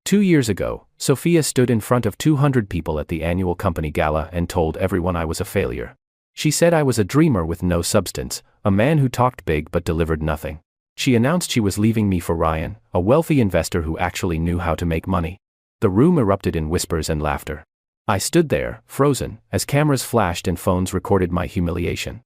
2 years ago, Sophia stood in front of 200 people at the annual company gala and told everyone I was a failure. She said I was a dreamer with no substance, a man who talked big but delivered nothing. She announced she was leaving me for Ryan, a wealthy investor who actually knew how to make money. The room erupted in whispers and laughter. I stood there, frozen, as cameras flashed and phones recorded my humiliation.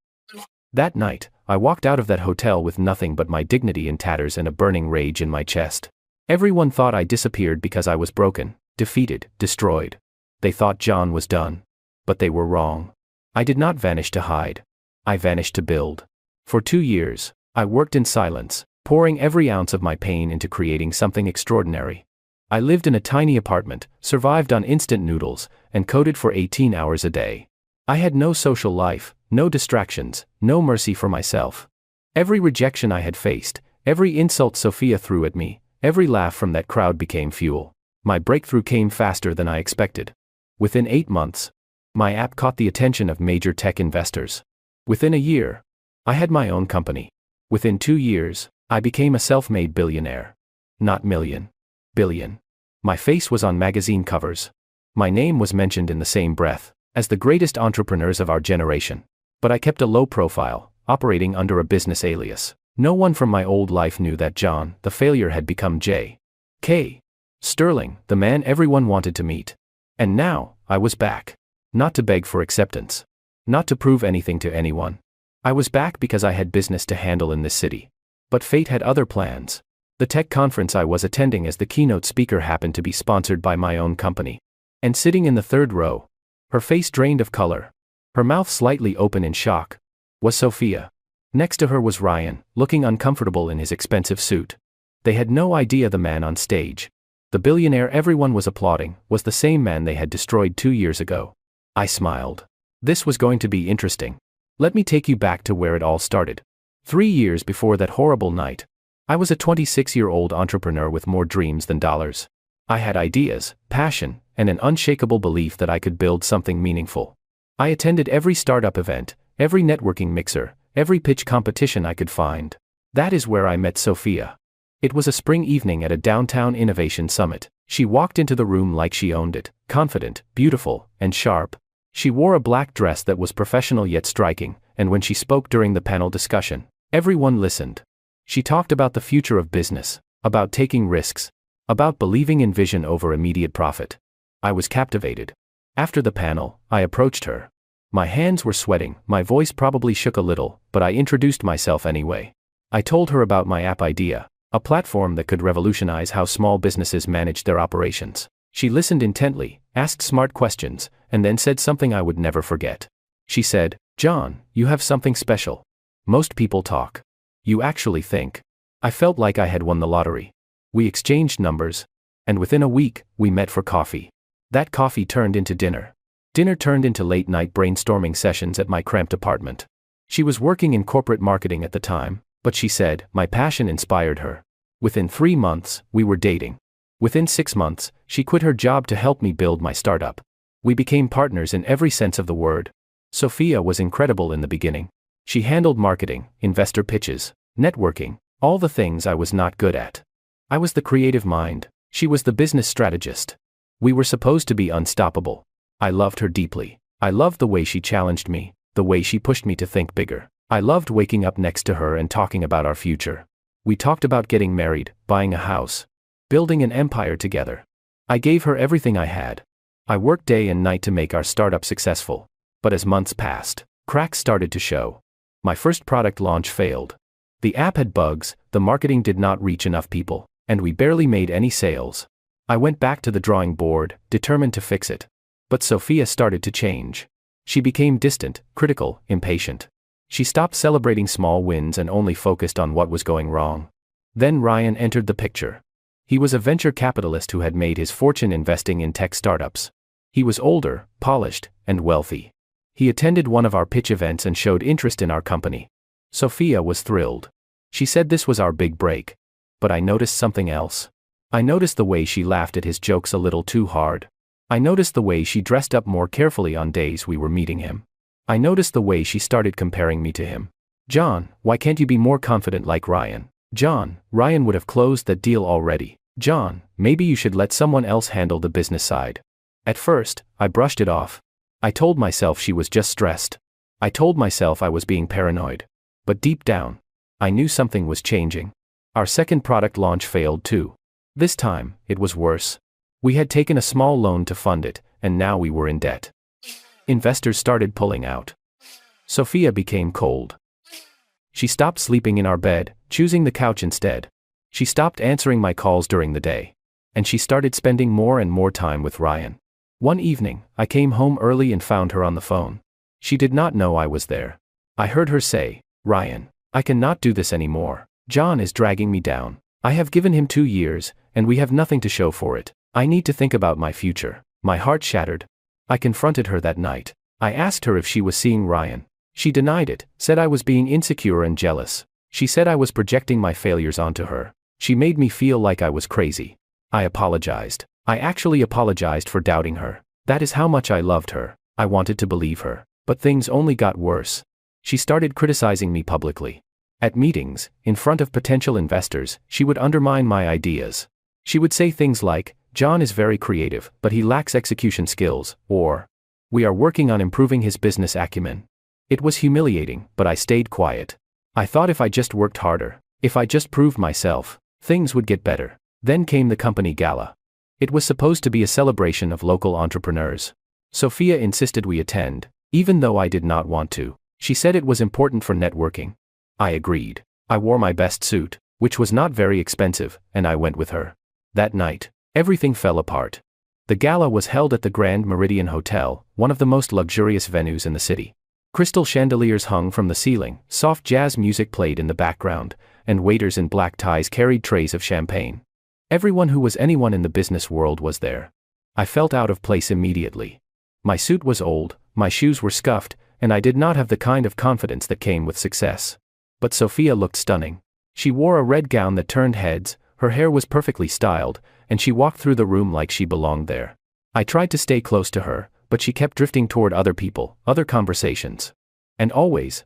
That night, I walked out of that hotel with nothing but my dignity in tatters and a burning rage in my chest. Everyone thought I disappeared because I was broken, defeated, destroyed. They thought John was done. But they were wrong. I did not vanish to hide. I vanished to build. For 2 years, I worked in silence, pouring every ounce of my pain into creating something extraordinary. I lived in a tiny apartment, survived on instant noodles, and coded for 18 hours a day. I had no social life, no distractions, no mercy for myself. Every rejection I had faced, every insult Sophia threw at me, every laugh from that crowd became fuel. My breakthrough came faster than I expected. Within 8 months, my app caught the attention of major tech investors. Within a year, I had my own company. Within 2 years, I became a self-made billionaire. Not million. Billion. My face was on magazine covers. My name was mentioned in the same breath as the greatest entrepreneurs of our generation. But I kept a low profile, operating under a business alias. No one from my old life knew that John, the failure, had become J.K. Sterling, the man everyone wanted to meet. And now, I was back. Not to beg for acceptance. Not to prove anything to anyone. I was back because I had business to handle in this city. But fate had other plans. The tech conference I was attending as the keynote speaker happened to be sponsored by my own company. And sitting in the third row, her face drained of color, her mouth slightly open in shock, was Sophia. Next to her was Ryan, looking uncomfortable in his expensive suit. They had no idea the man on stage, the billionaire everyone was applauding, was the same man they had destroyed 2 years ago. I smiled. This was going to be interesting. Let me take you back to where it all started. 3 years before that horrible night, I was a 26-year-old entrepreneur with more dreams than dollars. I had ideas, passion, and an unshakable belief that I could build something meaningful. I attended every startup event, every networking mixer, every pitch competition I could find. That is where I met Sophia. It was a spring evening at a downtown innovation summit. She walked into the room like she owned it, confident, beautiful, and sharp. She wore a black dress that was professional yet striking, and when she spoke during the panel discussion, everyone listened. She talked about the future of business, about taking risks, about believing in vision over immediate profit. I was captivated. After the panel, I approached her. My hands were sweating, my voice probably shook a little, but I introduced myself anyway. I told her about my app idea, a platform that could revolutionize how small businesses manage their operations. She listened intently, asked smart questions, and then said something I would never forget. She said, "John, you have something special. Most people talk. You actually think." I felt like I had won the lottery. We exchanged numbers, and within a week, we met for coffee. That coffee turned into dinner. Dinner turned into late-night brainstorming sessions at my cramped apartment. She was working in corporate marketing at the time, but she said my passion inspired her. Within 3 months, we were dating. Within 6 months, she quit her job to help me build my startup. We became partners in every sense of the word. Sophia was incredible in the beginning. She handled marketing, investor pitches, networking, all the things I was not good at. I was the creative mind. She was the business strategist. We were supposed to be unstoppable. I loved her deeply. I loved the way she challenged me, the way she pushed me to think bigger. I loved waking up next to her and talking about our future. We talked about getting married, buying a house, building an empire together. I gave her everything I had. I worked day and night to make our startup successful. But as months passed, cracks started to show. My first product launch failed. The app had bugs, the marketing did not reach enough people, and we barely made any sales. I went back to the drawing board, determined to fix it. But Sophia started to change. She became distant, critical, impatient. She stopped celebrating small wins and only focused on what was going wrong. Then Ryan entered the picture. He was a venture capitalist who had made his fortune investing in tech startups. He was older, polished, and wealthy. He attended one of our pitch events and showed interest in our company. Sophia was thrilled. She said this was our big break. But I noticed something else. I noticed the way she laughed at his jokes a little too hard. I noticed the way she dressed up more carefully on days we were meeting him. I noticed the way she started comparing me to him. "John, why can't you be more confident like Ryan?" "John, Ryan would have closed that deal already." "John, maybe you should let someone else handle the business side." At first, I brushed it off. I told myself she was just stressed. I told myself I was being paranoid. But deep down, I knew something was changing. Our second product launch failed too. This time, it was worse. We had taken a small loan to fund it, and now we were in debt. Investors started pulling out. Sophia became cold. She stopped sleeping in our bed, choosing the couch instead. She stopped answering my calls during the day. And she started spending more and more time with Ryan. One evening, I came home early and found her on the phone. She did not know I was there. I heard her say, "Ryan, I cannot do this anymore. John is dragging me down. I have given him 2 years, and we have nothing to show for it. I need to think about my future." My heart shattered. I confronted her that night. I asked her if she was seeing Ryan. She denied it, said I was being insecure and jealous. She said I was projecting my failures onto her. She made me feel like I was crazy. I apologized. I actually apologized for doubting her. That is how much I loved her. I wanted to believe her. But things only got worse. She started criticizing me publicly. At meetings, in front of potential investors, she would undermine my ideas. She would say things like, "John is very creative, but he lacks execution skills," or, "We are working on improving his business acumen." It was humiliating, but I stayed quiet. I thought if I just worked harder, if I just proved myself, things would get better. Then came the company gala. It was supposed to be a celebration of local entrepreneurs. Sophia insisted we attend, even though I did not want to. She said it was important for networking. I agreed. I wore my best suit, which was not very expensive, and I went with her. That night, everything fell apart. The gala was held at the Grand Meridian Hotel, one of the most luxurious venues in the city. Crystal chandeliers hung from the ceiling, soft jazz music played in the background, and waiters in black ties carried trays of champagne. Everyone who was anyone in the business world was there. I felt out of place immediately. My suit was old, my shoes were scuffed, and I did not have the kind of confidence that came with success. But Sophia looked stunning. She wore a red gown that turned heads, her hair was perfectly styled, and she walked through the room like she belonged there. I tried to stay close to her, but she kept drifting toward other people, other conversations. And always,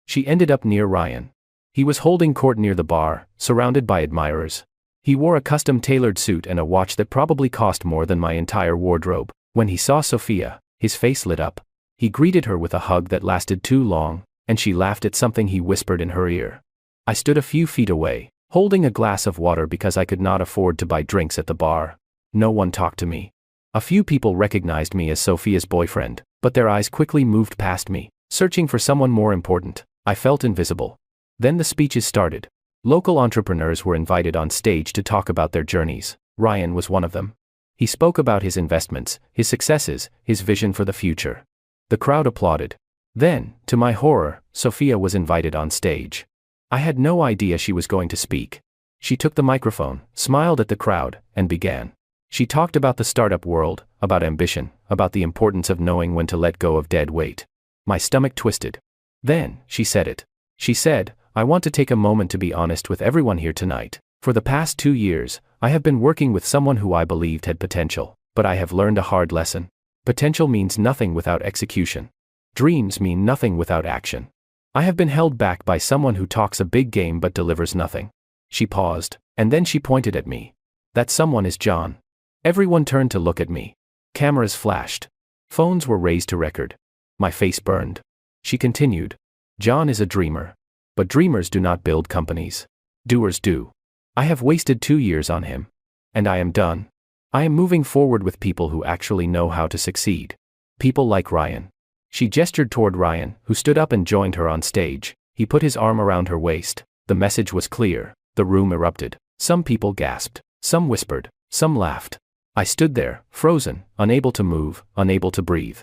she ended up near Ryan. He was holding court near the bar, surrounded by admirers. He wore a custom-tailored suit and a watch that probably cost more than my entire wardrobe. When he saw Sophia, his face lit up. He greeted her with a hug that lasted too long, and she laughed at something he whispered in her ear. I stood a few feet away, holding a glass of water because I could not afford to buy drinks at the bar. No one talked to me. A few people recognized me as Sophia's boyfriend, but their eyes quickly moved past me, searching for someone more important. I felt invisible. Then the speeches started. Local entrepreneurs were invited on stage to talk about their journeys. Ryan was one of them. He spoke about his investments, his successes, his vision for the future. The crowd applauded. Then, to my horror, Sophia was invited on stage. I had no idea she was going to speak. She took the microphone, smiled at the crowd, and began. She talked about the startup world, about ambition, about the importance of knowing when to let go of dead weight. My stomach twisted. Then, she said it. She said, "I want to take a moment to be honest with everyone here tonight. For the past 2 years, I have been working with someone who I believed had potential, but I have learned a hard lesson. Potential means nothing without execution. Dreams mean nothing without action. I have been held back by someone who talks a big game but delivers nothing." She paused, and then she pointed at me. "That someone is John." Everyone turned to look at me. Cameras flashed. Phones were raised to record. My face burned. She continued. "John is a dreamer. But dreamers do not build companies. Doers do. I have wasted 2 years on him. And I am done. I am moving forward with people who actually know how to succeed. People like Ryan." She gestured toward Ryan, who stood up and joined her on stage. He put his arm around her waist. The message was clear. The room erupted. Some people gasped. Some whispered. Some laughed. I stood there, frozen, unable to move, unable to breathe.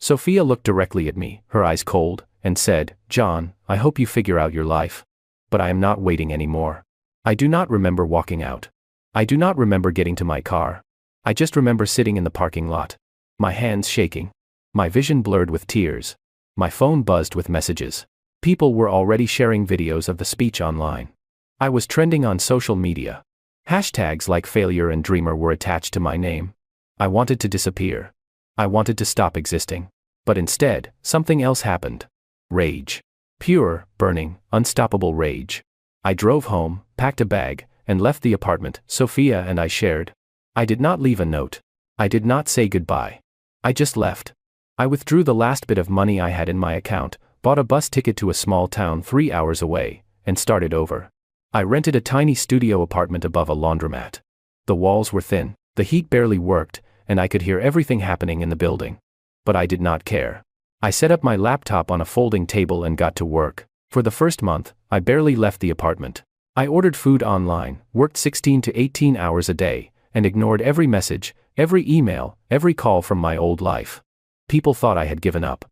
Sophia looked directly at me, her eyes cold, and said, "John, I hope you figure out your life. But I am not waiting anymore." I do not remember walking out. I do not remember getting to my car. I just remember sitting in the parking lot. My hands shaking. My vision blurred with tears. My phone buzzed with messages. People were already sharing videos of the speech online. I was trending on social media. Hashtags like failure and dreamer were attached to my name. I wanted to disappear. I wanted to stop existing. But instead, something else happened. Rage. Pure, burning, unstoppable rage. I drove home, packed a bag, and left the apartment. Sophia and I shared. I did not leave a note. I did not say goodbye. I just left. I withdrew the last bit of money I had in my account, bought a bus ticket to a small town 3 hours away, and started over. I rented a tiny studio apartment above a laundromat. The walls were thin, the heat barely worked, and I could hear everything happening in the building. But I did not care. I set up my laptop on a folding table and got to work. For the first month, I barely left the apartment. I ordered food online, worked 16 to 18 hours a day, and ignored every message, every email, every call from my old life. People thought I had given up.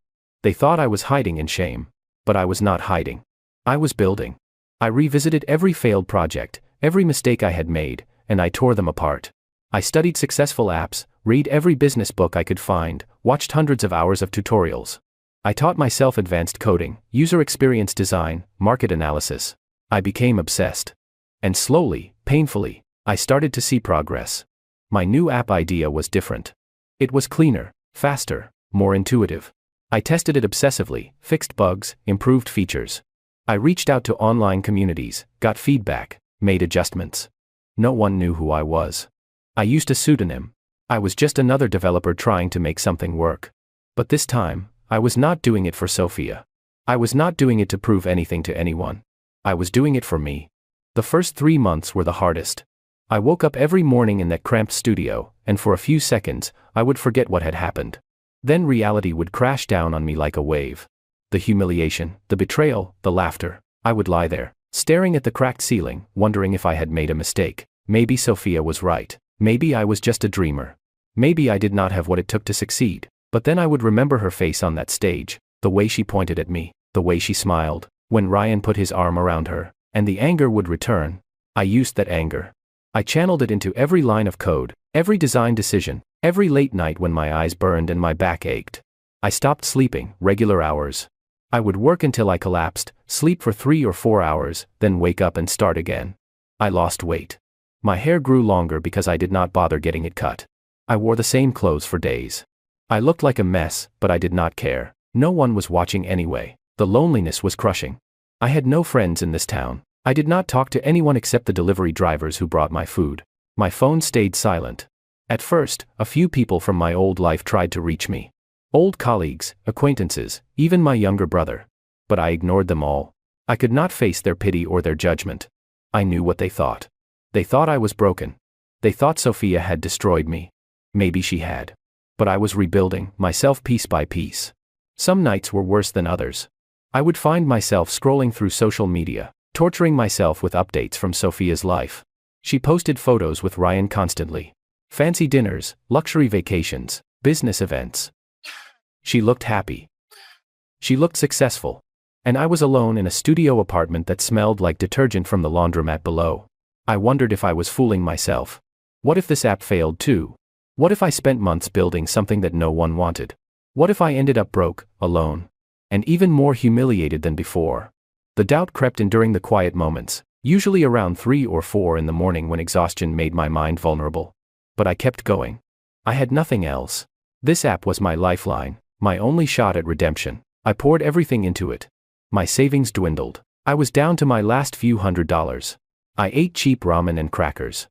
They thought I was hiding in shame. But I was not hiding. I was building. I revisited every failed project, every mistake I had made, and I tore them apart. I studied successful apps, read every business book I could find, watched hundreds of hours of tutorials. I taught myself advanced coding, user experience design, market analysis. I became obsessed. And slowly, painfully, I started to see progress. My new app idea was different. It was cleaner, faster, more intuitive. I tested it obsessively, fixed bugs, improved features. I reached out to online communities, got feedback, made adjustments. No one knew who I was. I used a pseudonym. I was just another developer trying to make something work. But this time, I was not doing it for Sophia. I was not doing it to prove anything to anyone. I was doing it for me. The first 3 months were the hardest. I woke up every morning in that cramped studio, and for a few seconds, I would forget what had happened. Then reality would crash down on me like a wave. The humiliation, the betrayal, the laughter. I would lie there, staring at the cracked ceiling, wondering if I had made a mistake. Maybe Sophia was right. Maybe I was just a dreamer. Maybe I did not have what it took to succeed. But then I would remember her face on that stage, the way she pointed at me, the way she smiled, when Ryan put his arm around her, and the anger would return. I used that anger. I channeled it into every line of code, every design decision, every late night when my eyes burned and my back ached. I stopped sleeping, regular hours. I would work until I collapsed, sleep for 3 or 4 hours, then wake up and start again. I lost weight. My hair grew longer because I did not bother getting it cut. I wore the same clothes for days. I looked like a mess, but I did not care. No one was watching anyway. The loneliness was crushing. I had no friends in this town. I did not talk to anyone except the delivery drivers who brought my food. My phone stayed silent. At first, a few people from my old life tried to reach me. Old colleagues, acquaintances, even my younger brother. But I ignored them all. I could not face their pity or their judgment. I knew what they thought. They thought I was broken. They thought Sophia had destroyed me. Maybe she had. But I was rebuilding myself piece by piece. Some nights were worse than others. I would find myself scrolling through social media, torturing myself with updates from Sophia's life. She posted photos with Ryan constantly. Fancy dinners, luxury vacations, business events. She looked happy. She looked successful. And I was alone in a studio apartment that smelled like detergent from the laundromat below. I wondered if I was fooling myself. What if this app failed too? What if I spent months building something that no one wanted? What if I ended up broke, alone, and even more humiliated than before? The doubt crept in during the quiet moments, usually around 3 or 4 in the morning when exhaustion made my mind vulnerable. But I kept going. I had nothing else. This app was my lifeline, my only shot at redemption. I poured everything into it. My savings dwindled. I was down to my last few $100s. I ate cheap ramen and crackers.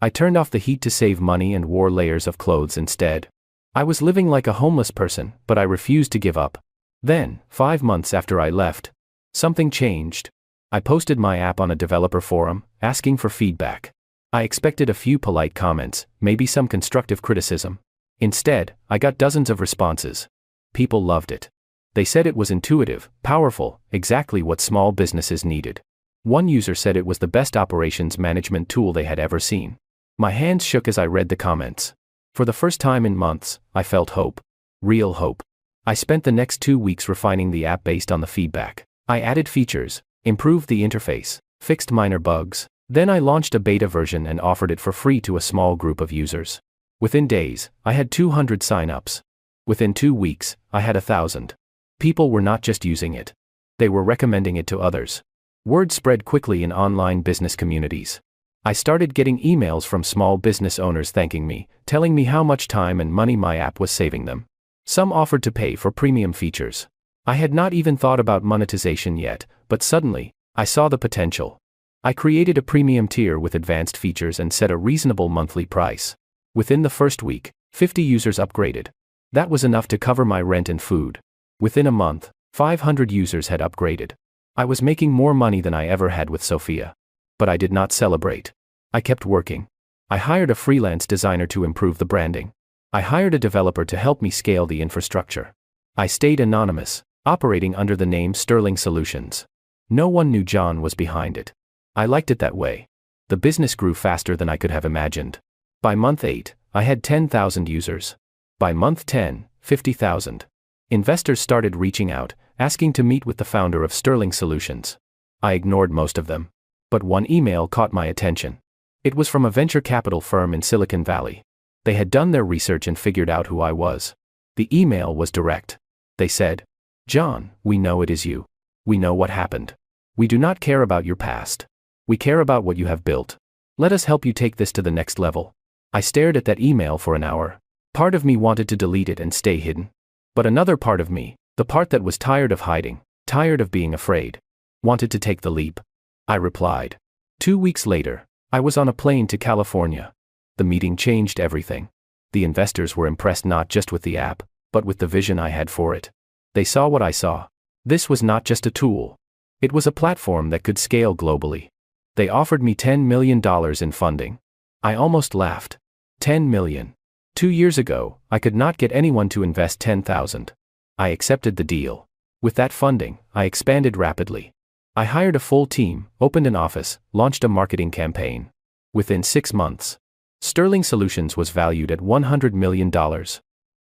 I turned off the heat to save money and wore layers of clothes instead. I was living like a homeless person, but I refused to give up. Then, 5 months after I left, something changed. I posted my app on a developer forum, asking for feedback. I expected a few polite comments, maybe some constructive criticism. Instead, I got dozens of responses. People loved it. They said it was intuitive, powerful, exactly what small businesses needed. One user said it was the best operations management tool they had ever seen. My hands shook as I read the comments. For the first time in months, I felt hope. Real hope. I spent the next 2 weeks refining the app based on the feedback. I added features, improved the interface, fixed minor bugs. Then I launched a beta version and offered it for free to a small group of users. Within days, I had 200 sign-ups. Within 2 weeks, I had 1,000. People were not just using it. They were recommending it to others. Word spread quickly in online business communities. I started getting emails from small business owners thanking me, telling me how much time and money my app was saving them. Some offered to pay for premium features. I had not even thought about monetization yet, but suddenly, I saw the potential. I created a premium tier with advanced features and set a reasonable monthly price. Within the first week, 50 users upgraded. That was enough to cover my rent and food. Within a month, 500 users had upgraded. I was making more money than I ever had with Sophia. But I did not celebrate. I kept working. I hired a freelance designer to improve the branding. I hired a developer to help me scale the infrastructure. I stayed anonymous, operating under the name Sterling Solutions. No one knew John was behind it. I liked it that way. The business grew faster than I could have imagined. By month 8, I had 10,000 users. By month 10, 50,000. Investors started reaching out, asking to meet with the founder of Sterling Solutions. I ignored most of them. But one email caught my attention. It was from a venture capital firm in Silicon Valley. They had done their research and figured out who I was. The email was direct. They said, "John, we know it is you. We know what happened. We do not care about your past. We care about what you have built. Let us help you take this to the next level." I stared at that email for an hour. Part of me wanted to delete it and stay hidden. But another part of me, the part that was tired of hiding, tired of being afraid, wanted to take the leap. I replied. 2 weeks later, I was on a plane to California. The meeting changed everything. The investors were impressed not just with the app, but with the vision I had for it. They saw what I saw. This was not just a tool. It was a platform that could scale globally. They offered me $10 million in funding. I almost laughed. 10 million. 2 years ago, I could not get anyone to invest 10,000. I accepted the deal. With that funding, I expanded rapidly. I hired a full team, opened an office, launched a marketing campaign. Within 6 months, Sterling Solutions was valued at $100 million.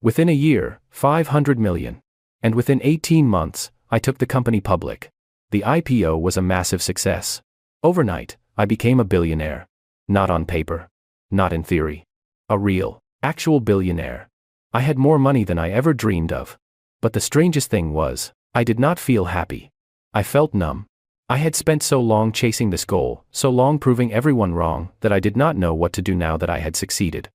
Within a year, $500 million. And within 18 months, I took the company public. The IPO was a massive success. Overnight, I became a billionaire. Not on paper. Not in theory. A real, actual billionaire. I had more money than I ever dreamed of. But the strangest thing was, I did not feel happy. I felt numb. I had spent so long chasing this goal, so long proving everyone wrong, that I did not know what to do now that I had succeeded.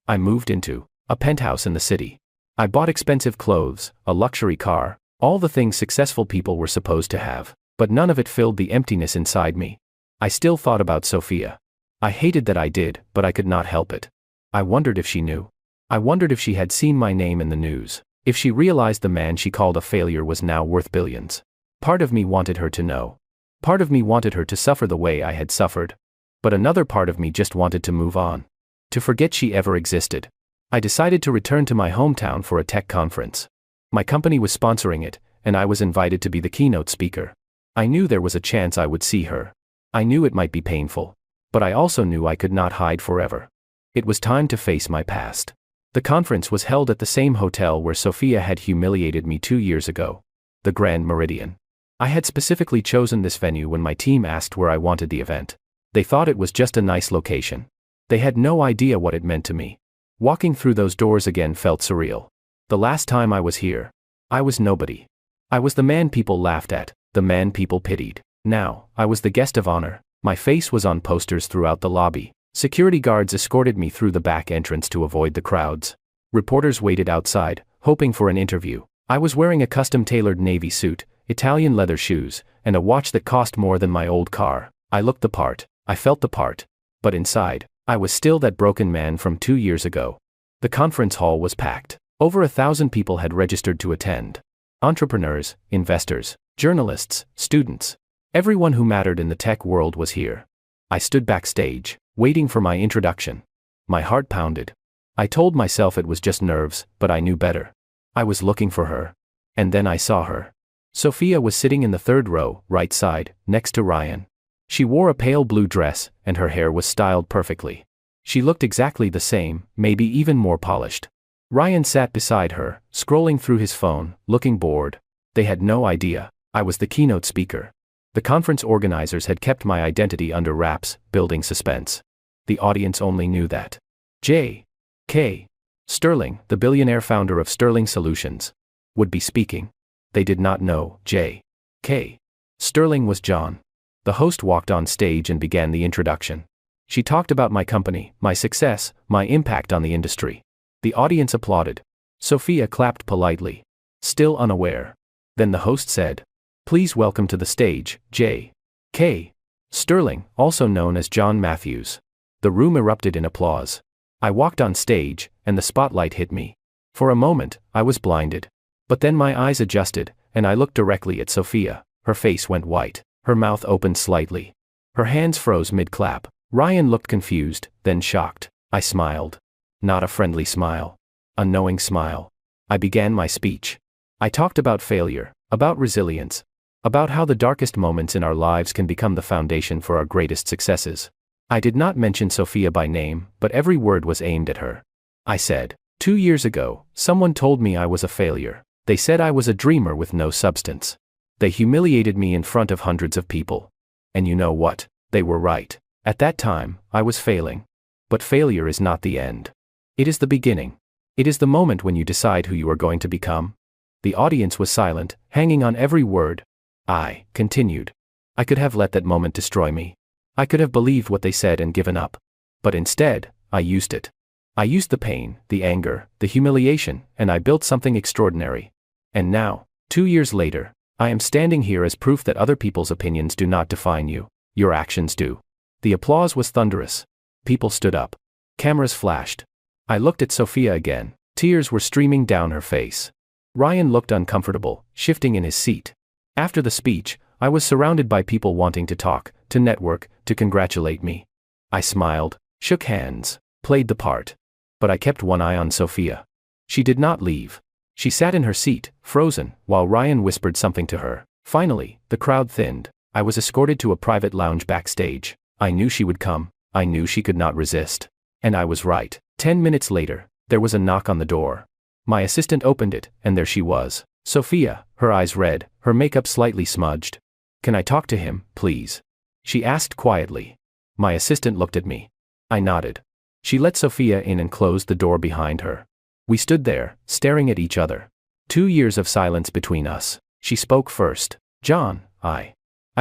I moved into a penthouse in the city. I bought expensive clothes, a luxury car, all the things successful people were supposed to have, but none of it filled the emptiness inside me. I still thought about Sophia. I hated that I did, but I could not help it. I wondered if she knew. I wondered if she had seen my name in the news, if she realized the man she called a failure was now worth billions. Part of me wanted her to know. Part of me wanted her to suffer the way I had suffered. But another part of me just wanted to move on. To forget she ever existed. I decided to return to my hometown for a tech conference. My company was sponsoring it, and I was invited to be the keynote speaker. I knew there was a chance I would see her. I knew it might be painful. But I also knew I could not hide forever. It was time to face my past. The conference was held at the same hotel where Sophia had humiliated me 2 years ago. The Grand Meridian. I had specifically chosen this venue when my team asked where I wanted the event. They thought it was just a nice location. They had no idea what it meant to me. Walking through those doors again felt surreal. The last time I was here, I was nobody. I was the man people laughed at, the man people pitied. Now, I was the guest of honor. My face was on posters throughout the lobby. Security guards escorted me through the back entrance to avoid the crowds. Reporters waited outside, hoping for an interview. I was wearing a custom-tailored navy suit, Italian leather shoes, and a watch that cost more than my old car. I looked the part. I felt the part. But inside, I was still that broken man from 2 years ago. The conference hall was packed. Over 1,000 people had registered to attend. Entrepreneurs, investors, journalists, students. Everyone who mattered in the tech world was here. I stood backstage, waiting for my introduction. My heart pounded. I told myself it was just nerves, but I knew better. I was looking for her. And then I saw her. Sophia was sitting in the third row, right side, next to Ryan. She wore a pale blue dress, and her hair was styled perfectly. She looked exactly the same, maybe even more polished. Ryan sat beside her, scrolling through his phone, looking bored. They had no idea. I was the keynote speaker. The conference organizers had kept my identity under wraps, building suspense. The audience only knew that J.K. Sterling, the billionaire founder of Sterling Solutions, would be speaking. They did not know J.K. Sterling was John. The host walked on stage and began the introduction. She talked about my company, my success, my impact on the industry. The audience applauded. Sophia clapped politely, still unaware. Then the host said, "Please welcome to the stage, J.K. Sterling, also known as John Matthews. The room erupted in applause. I walked on stage, and the spotlight hit me. For a moment, I was blinded. But then my eyes adjusted, and I looked directly at Sophia. Her face went white. Her mouth opened slightly. Her hands froze mid-clap. Ryan looked confused, then shocked. I smiled. Not a friendly smile. A knowing smile. I began my speech. I talked about failure, about resilience, about how the darkest moments in our lives can become the foundation for our greatest successes. I did not mention Sophia by name, but every word was aimed at her. I said, 2 years ago, someone told me I was a failure. They said I was a dreamer with no substance. They humiliated me in front of hundreds of people. And you know what? They were right. At that time, I was failing. But failure is not the end. It is the beginning. It is the moment when you decide who you are going to become. The audience was silent, hanging on every word. I continued. I could have let that moment destroy me. I could have believed what they said and given up. But instead, I used it. I used the pain, the anger, the humiliation, and I built something extraordinary. And now, 2 years later, I am standing here as proof that other people's opinions do not define you. Your actions do. The applause was thunderous. People stood up. Cameras flashed. I looked at Sophia again. Tears were streaming down her face. Ryan looked uncomfortable, shifting in his seat. After the speech, I was surrounded by people wanting to talk, to network, to congratulate me. I smiled, shook hands, played the part. But I kept one eye on Sophia. She did not leave. She sat in her seat, frozen, while Ryan whispered something to her. Finally, the crowd thinned. I was escorted to a private lounge backstage. I knew she would come. I knew she could not resist. And I was right. 10 minutes later, there was a knock on the door. My assistant opened it, and there she was. Sophia, her eyes red, her makeup slightly smudged. Can I talk to him, please? She asked quietly. My assistant looked at me. I nodded. She let Sophia in and closed the door behind her. We stood there, staring at each other. 2 years of silence between us. She spoke first. John, I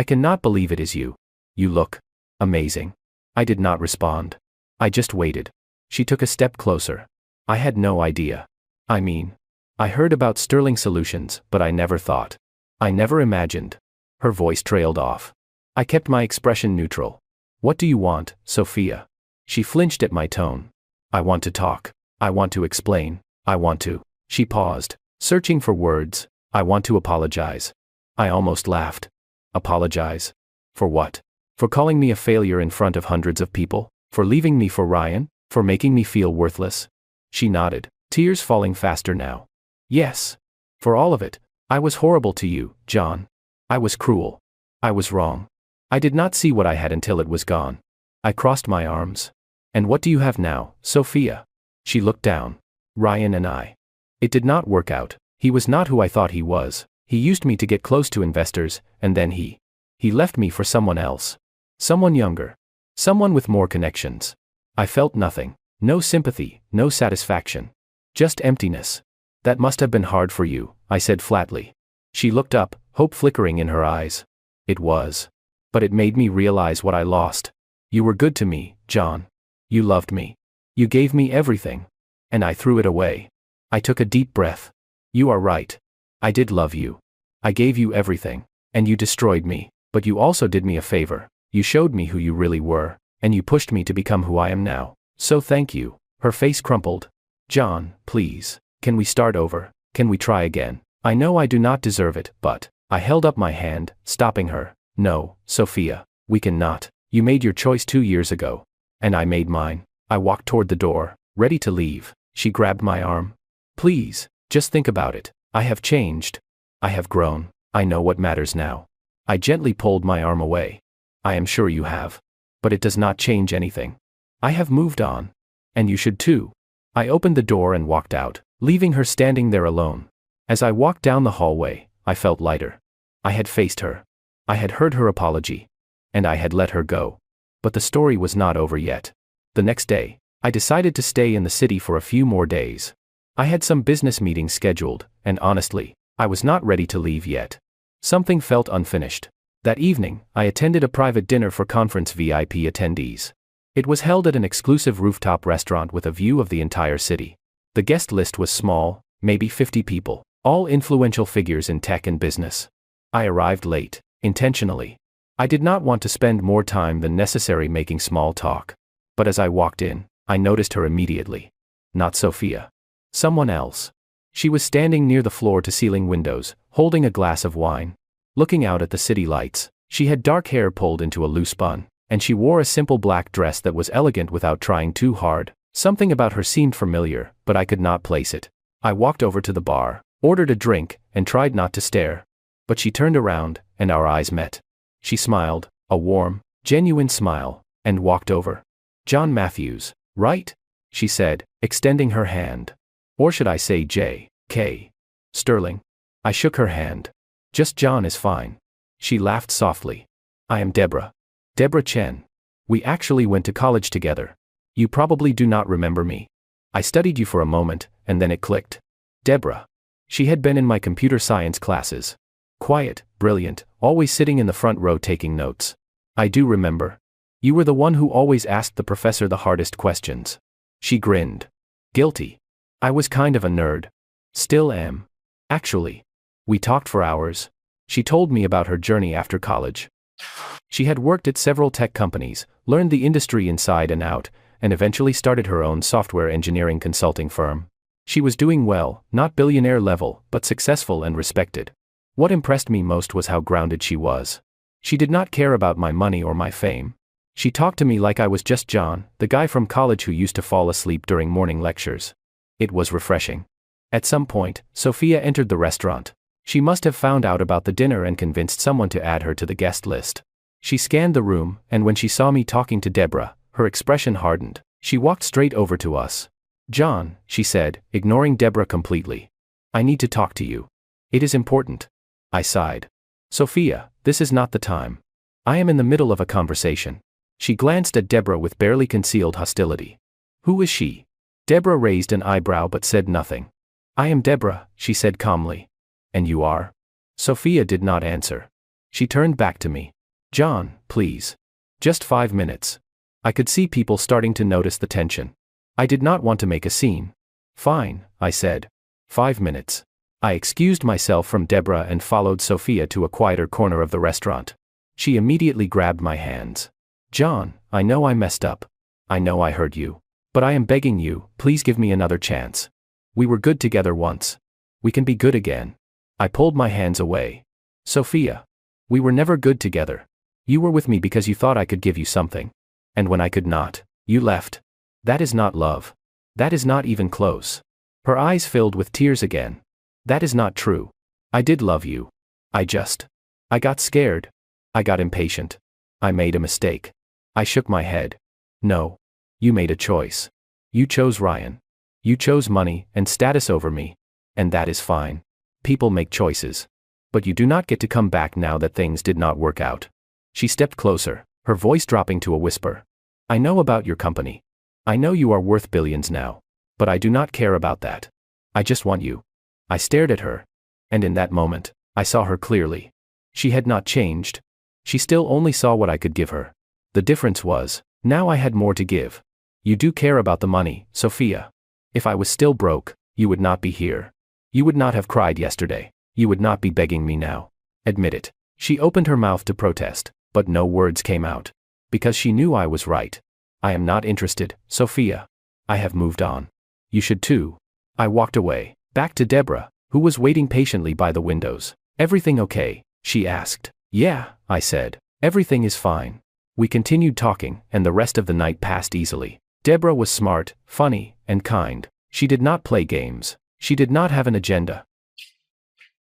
cannot believe it is you. You look amazing. I did not respond. I just waited. She took a step closer. I had no idea. I heard about Sterling Solutions, but I never thought. I never imagined. Her voice trailed off. I kept my expression neutral. What do you want, Sophia? She flinched at my tone. I want to talk. I want to explain. I want to. She paused, searching for words. I want to apologize. I almost laughed. Apologize? For what? For calling me a failure in front of hundreds of people? For leaving me for Ryan? For making me feel worthless? She nodded, tears falling faster now. Yes. For all of it. I was horrible to you, John. I was cruel. I was wrong. I did not see what I had until it was gone. I crossed my arms. And what do you have now, Sophia? She looked down. Ryan and I. It did not work out. He was not who I thought he was. He used me to get close to investors, and then he left me for someone else. Someone younger. Someone with more connections. I felt nothing. No sympathy, no satisfaction. Just emptiness. That must have been hard for you, I said flatly. She looked up, hope flickering in her eyes. It was. But it made me realize what I lost. You were good to me, John. You loved me. You gave me everything. And I threw it away. I took a deep breath. You are right. I did love you. I gave you everything. And you destroyed me. But you also did me a favor. You showed me who you really were. And you pushed me to become who I am now. So thank you. Her face crumpled. John, please. Can we start over? Can we try again? I know I do not deserve it, but. I held up my hand, stopping her. No, Sophia. We cannot. You made your choice 2 years ago. And I made mine. I walked toward the door, ready to leave. She grabbed my arm. Please, just think about it. I have changed. I have grown. I know what matters now. I gently pulled my arm away. I am sure you have. But it does not change anything. I have moved on. And you should too. I opened the door and walked out, leaving her standing there alone. As I walked down the hallway, I felt lighter. I had faced her. I had heard her apology. And I had let her go. But the story was not over yet. The next day, I decided to stay in the city for a few more days. I had some business meetings scheduled, and honestly, I was not ready to leave yet. Something felt unfinished. That evening, I attended a private dinner for conference VIP attendees. It was held at an exclusive rooftop restaurant with a view of the entire city. The guest list was small, maybe 50 people, all influential figures in tech and business. I arrived late, intentionally. I did not want to spend more time than necessary making small talk. But as I walked in, I noticed her immediately. Not Sophia. Someone else. She was standing near the floor-to-ceiling windows, holding a glass of wine. Looking out at the city lights, she had dark hair pulled into a loose bun, and she wore a simple black dress that was elegant without trying too hard. Something about her seemed familiar, but I could not place it. I walked over to the bar, ordered a drink, and tried not to stare. But she turned around, and our eyes met. She smiled, a warm, genuine smile, and walked over. "John Matthews, right?" she said, extending her hand. "Or should I say J.K. Sterling?" I shook her hand. "Just John is fine." She laughed softly. "I am Deborah. Deborah Chen. We actually went to college together. You probably do not remember me." I studied you for a moment, and then it clicked. Deborah. She had been in my computer science classes. Quiet, brilliant, always sitting in the front row taking notes. "I do remember. You were the one who always asked the professor the hardest questions." She grinned. "Guilty. I was kind of a nerd. Still am. Actually. We talked for hours. She told me about her journey after college. She had worked at several tech companies, learned the industry inside and out, and eventually started her own software engineering consulting firm. She was doing well, not billionaire level, but successful and respected. What impressed me most was how grounded she was. She did not care about my money or my fame. She talked to me like I was just John, the guy from college who used to fall asleep during morning lectures. It was refreshing. At some point, Sophia entered the restaurant. She must have found out about the dinner and convinced someone to add her to the guest list. She scanned the room, and when she saw me talking to Deborah, her expression hardened. She walked straight over to us. "John," she said, ignoring Deborah completely. "I need to talk to you. It is important." I sighed. "Sophia, this is not the time. I am in the middle of a conversation." She glanced at Deborah with barely concealed hostility. "Who is she?" Deborah raised an eyebrow but said nothing. "I am Deborah," she said calmly. "And you are?" Sophia did not answer. She turned back to me. "John, please. Just 5 minutes." I could see people starting to notice the tension. I did not want to make a scene. "Fine," I said. 5 minutes. I excused myself from Deborah and followed Sophia to a quieter corner of the restaurant. She immediately grabbed my hands. "John, I know I messed up. I know I hurt you. But I am begging you, please give me another chance. We were good together once. We can be good again." I pulled my hands away. "Sophia. We were never good together. You were with me because you thought I could give you something. And when I could not, you left. That is not love. That is not even close." Her eyes filled with tears again. "That is not true. I did love you. I got scared. I got impatient. I made a mistake." I shook my head. "No. You made a choice. You chose Ryan. You chose money and status over me. And that is fine. People make choices. But you do not get to come back now that things did not work out." She stepped closer, her voice dropping to a whisper. "I know about your company. I know you are worth billions now. But I do not care about that. I just want you." I stared at her. And in that moment, I saw her clearly. She had not changed. She still only saw what I could give her. The difference was, now I had more to give. "You do care about the money, Sophia. If I was still broke, you would not be here. You would not have cried yesterday. You would not be begging me now. Admit it." She opened her mouth to protest, but no words came out. Because she knew I was right. "I am not interested, Sophia. I have moved on. You should too." I walked away, back to Deborah, who was waiting patiently by the windows. "Everything okay?" she asked. "Yeah," I said. "Everything is fine." We continued talking, and the rest of the night passed easily. Deborah was smart, funny, and kind. She did not play games. She did not have an agenda.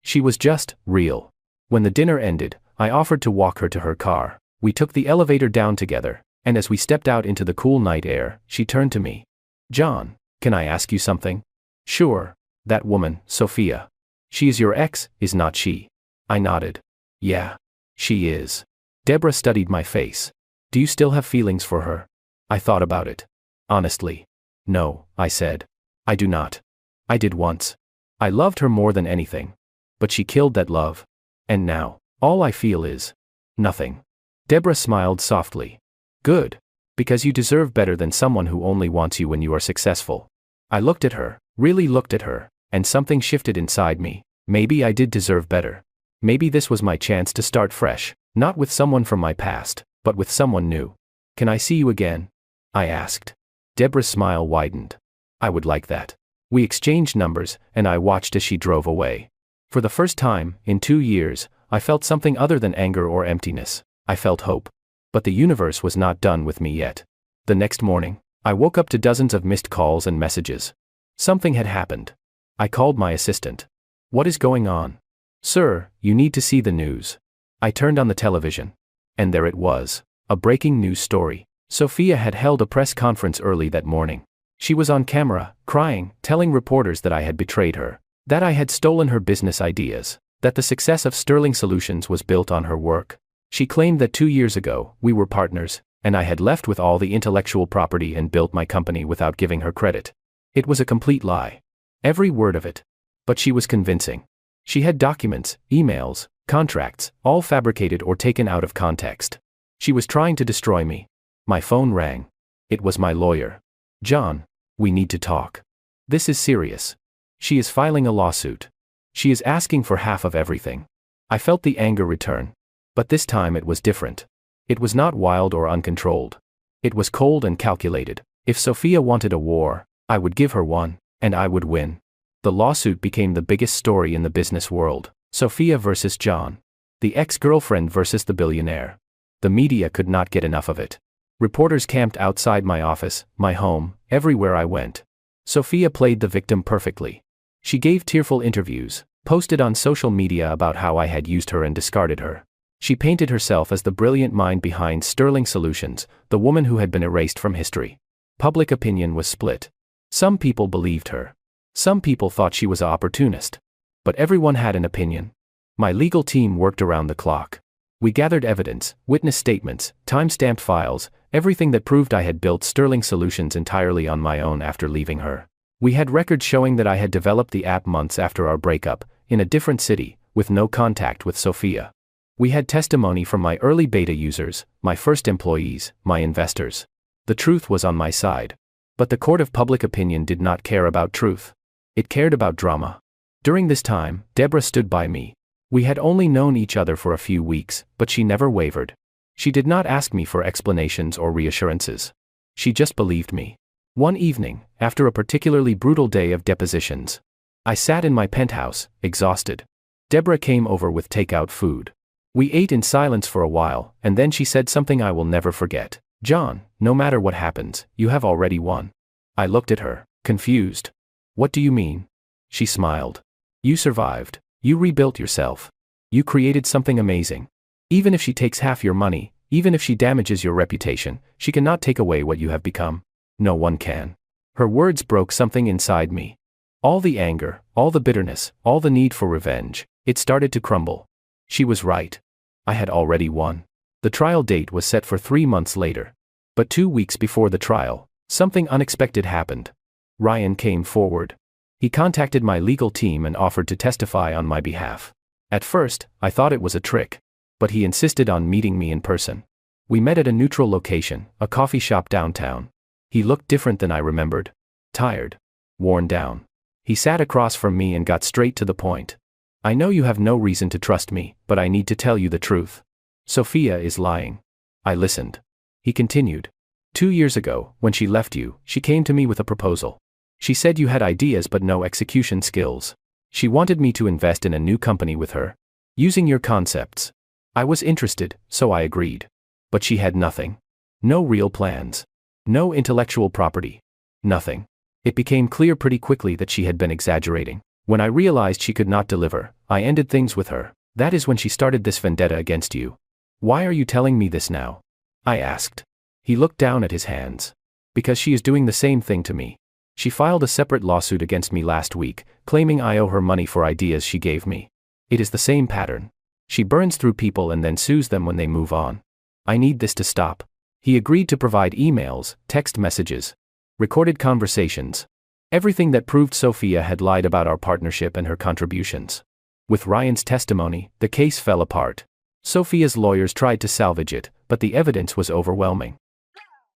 She was just real. When the dinner ended, I offered to walk her to her car. We took the elevator down together, and as we stepped out into the cool night air, she turned to me. "John, can I ask you something?" "Sure." "That woman, Sophia. She is your ex, is not she?" I nodded. "Yeah. She is." Deborah studied my face. "Do you still have feelings for her?" I thought about it. "Honestly. No," I said. "I do not. I did once. I loved her more than anything. But she killed that love. And now, all I feel is nothing." Deborah smiled softly. "Good. Because you deserve better than someone who only wants you when you are successful." I looked at her, really looked at her, and something shifted inside me. Maybe I did deserve better. Maybe this was my chance to start fresh. Not with someone from my past, but with someone new. Can I see you again? I asked. Deborah's smile widened. I would like that. We exchanged numbers, and I watched as she drove away. For the first time, in 2 years, I felt something other than anger or emptiness. I felt hope. But the universe was not done with me yet. The next morning, I woke up to dozens of missed calls and messages. Something had happened. I called my assistant. What is going on? Sir, you need to see the news. I turned on the television. And there it was, a breaking news story. Sophia had held a press conference early that morning. She was on camera, crying, telling reporters that I had betrayed her, that I had stolen her business ideas, that the success of Sterling Solutions was built on her work. She claimed that 2 years ago, we were partners, and I had left with all the intellectual property and built my company without giving her credit. It was a complete lie. Every word of it. But she was convincing. She had documents, emails, contracts, all fabricated or taken out of context. She was trying to destroy me. My phone rang. It was my lawyer. John, we need to talk. This is serious. She is filing a lawsuit. She is asking for half of everything. I felt the anger return. But this time it was different. It was not wild or uncontrolled. It was cold and calculated. If Sophia wanted a war, I would give her one, and I would win. The lawsuit became the biggest story in the business world. Sophia versus John. The ex-girlfriend versus the billionaire. The media could not get enough of it. Reporters camped outside my office, my home, everywhere I went. Sophia played the victim perfectly. She gave tearful interviews, posted on social media about how I had used her and discarded her. She painted herself as the brilliant mind behind Sterling Solutions, the woman who had been erased from history. Public opinion was split. Some people believed her. Some people thought she was an opportunist. But everyone had an opinion. My legal team worked around the clock. We gathered evidence, witness statements, time-stamped files, everything that proved I had built Sterling Solutions entirely on my own after leaving her. We had records showing that I had developed the app months after our breakup, in a different city, with no contact with Sophia. We had testimony from my early beta users, my first employees, my investors. The truth was on my side. But the court of public opinion did not care about truth. It cared about drama. During this time, Deborah stood by me. We had only known each other for a few weeks, but she never wavered. She did not ask me for explanations or reassurances. She just believed me. One evening, after a particularly brutal day of depositions, I sat in my penthouse, exhausted. Deborah came over with takeout food. We ate in silence for a while, and then she said something I will never forget. John, no matter what happens, you have already won. I looked at her, confused. What do you mean? She smiled. You survived. You rebuilt yourself. You created something amazing. Even if she takes half your money, even if she damages your reputation, she cannot take away what you have become. No one can. Her words broke something inside me. All the anger, all the bitterness, all the need for revenge, it started to crumble. She was right. I had already won. The trial date was set for 3 months later. But 2 weeks before the trial, something unexpected happened. Ryan came forward. He contacted my legal team and offered to testify on my behalf. At first, I thought it was a trick. But he insisted on meeting me in person. We met at a neutral location, a coffee shop downtown. He looked different than I remembered. Tired. Worn down. He sat across from me and got straight to the point. I know you have no reason to trust me, but I need to tell you the truth. Sophia is lying. I listened. He continued. 2 years ago, when she left you, she came to me with a proposal. She said you had ideas but no execution skills. She wanted me to invest in a new company with her. Using your concepts. I was interested, so I agreed. But she had nothing. No real plans. No intellectual property. Nothing. It became clear pretty quickly that she had been exaggerating. When I realized she could not deliver, I ended things with her. That is when she started this vendetta against you. Why are you telling me this now? I asked. He looked down at his hands. Because she is doing the same thing to me. She filed a separate lawsuit against me last week, claiming I owe her money for ideas she gave me. It is the same pattern. She burns through people and then sues them when they move on. I need this to stop. He agreed to provide emails, text messages, recorded conversations. Everything that proved Sophia had lied about our partnership and her contributions. With Ryan's testimony, the case fell apart. Sophia's lawyers tried to salvage it, but the evidence was overwhelming.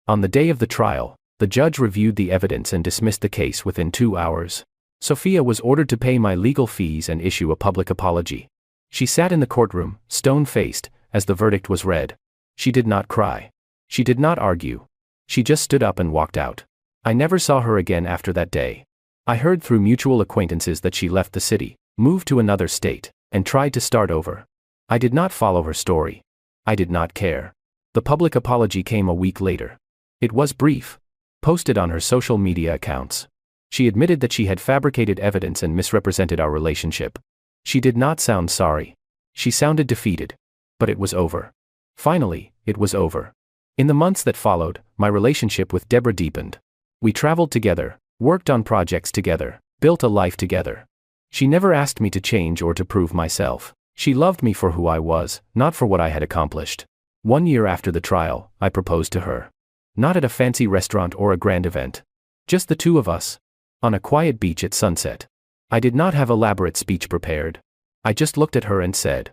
On the day of the trial, the judge reviewed the evidence and dismissed the case within 2 hours. Sophia was ordered to pay my legal fees and issue a public apology. She sat in the courtroom, stone-faced, as the verdict was read. She did not cry. She did not argue. She just stood up and walked out. I never saw her again after that day. I heard through mutual acquaintances that she left the city, moved to another state, and tried to start over. I did not follow her story. I did not care. The public apology came a week later. It was brief. Posted on her social media accounts. She admitted that she had fabricated evidence and misrepresented our relationship. She did not sound sorry. She sounded defeated. But it was over. Finally, it was over. In the months that followed, my relationship with Deborah deepened. We traveled together, worked on projects together, built a life together. She never asked me to change or to prove myself. She loved me for who I was, not for what I had accomplished. 1 year after the trial, I proposed to her. Not at a fancy restaurant or a grand event. Just the two of us. On a quiet beach at sunset. I did not have elaborate speech prepared. I just looked at her and said,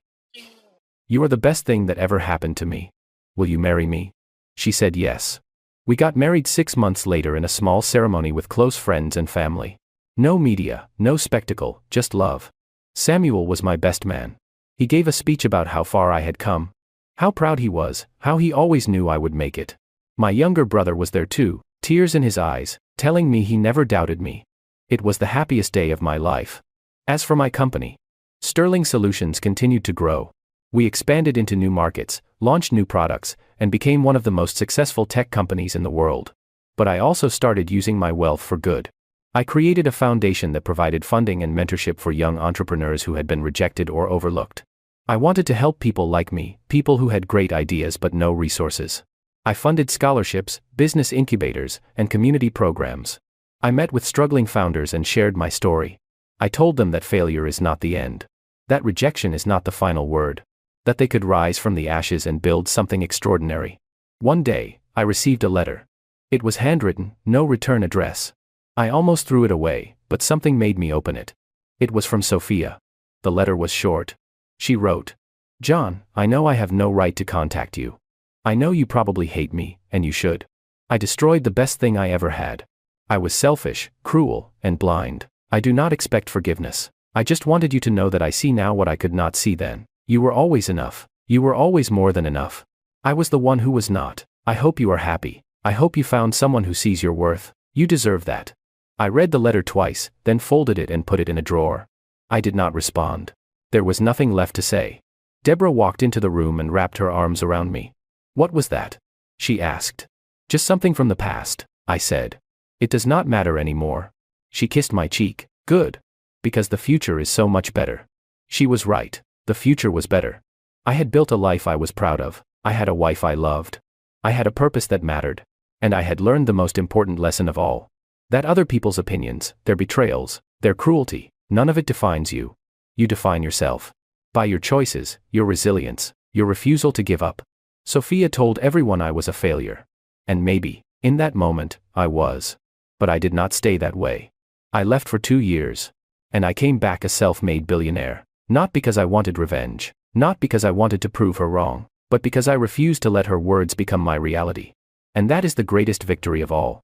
"You are the best thing that ever happened to me. Will you marry me?" She said yes. We got married 6 months later in a small ceremony with close friends and family. No media, no spectacle, just love. Samuel was my best man. He gave a speech about how far I had come. How proud he was, how he always knew I would make it. My younger brother was there too, tears in his eyes, telling me he never doubted me. It was the happiest day of my life. As for my company, Sterling Solutions continued to grow. We expanded into new markets, launched new products, and became one of the most successful tech companies in the world. But I also started using my wealth for good. I created a foundation that provided funding and mentorship for young entrepreneurs who had been rejected or overlooked. I wanted to help people like me, people who had great ideas but no resources. I funded scholarships, business incubators, and community programs. I met with struggling founders and shared my story. I told them that failure is not the end. That rejection is not the final word. That they could rise from the ashes and build something extraordinary. One day, I received a letter. It was handwritten, no return address. I almost threw it away, but something made me open it. It was from Sophia. The letter was short. She wrote, "John, I know I have no right to contact you. I know you probably hate me, and you should. I destroyed the best thing I ever had. I was selfish, cruel, and blind. I do not expect forgiveness. I just wanted you to know that I see now what I could not see then. You were always enough. You were always more than enough. I was the one who was not. I hope you are happy. I hope you found someone who sees your worth. You deserve that." I read the letter twice, then folded it and put it in a drawer. I did not respond. There was nothing left to say. Deborah walked into the room and wrapped her arms around me. "What was that?" she asked. "Just something from the past," I said. "It does not matter anymore." She kissed my cheek. "Good. Because the future is so much better." She was right. The future was better. I had built a life I was proud of. I had a wife I loved. I had a purpose that mattered. And I had learned the most important lesson of all. That other people's opinions, their betrayals, their cruelty, none of it defines you. You define yourself. By your choices, your resilience, your refusal to give up. Sophia told everyone I was a failure. And maybe, in that moment, I was. But I did not stay that way. I left for 2 years. And I came back a self-made billionaire. Not because I wanted revenge. Not because I wanted to prove her wrong. But because I refused to let her words become my reality. And that is the greatest victory of all.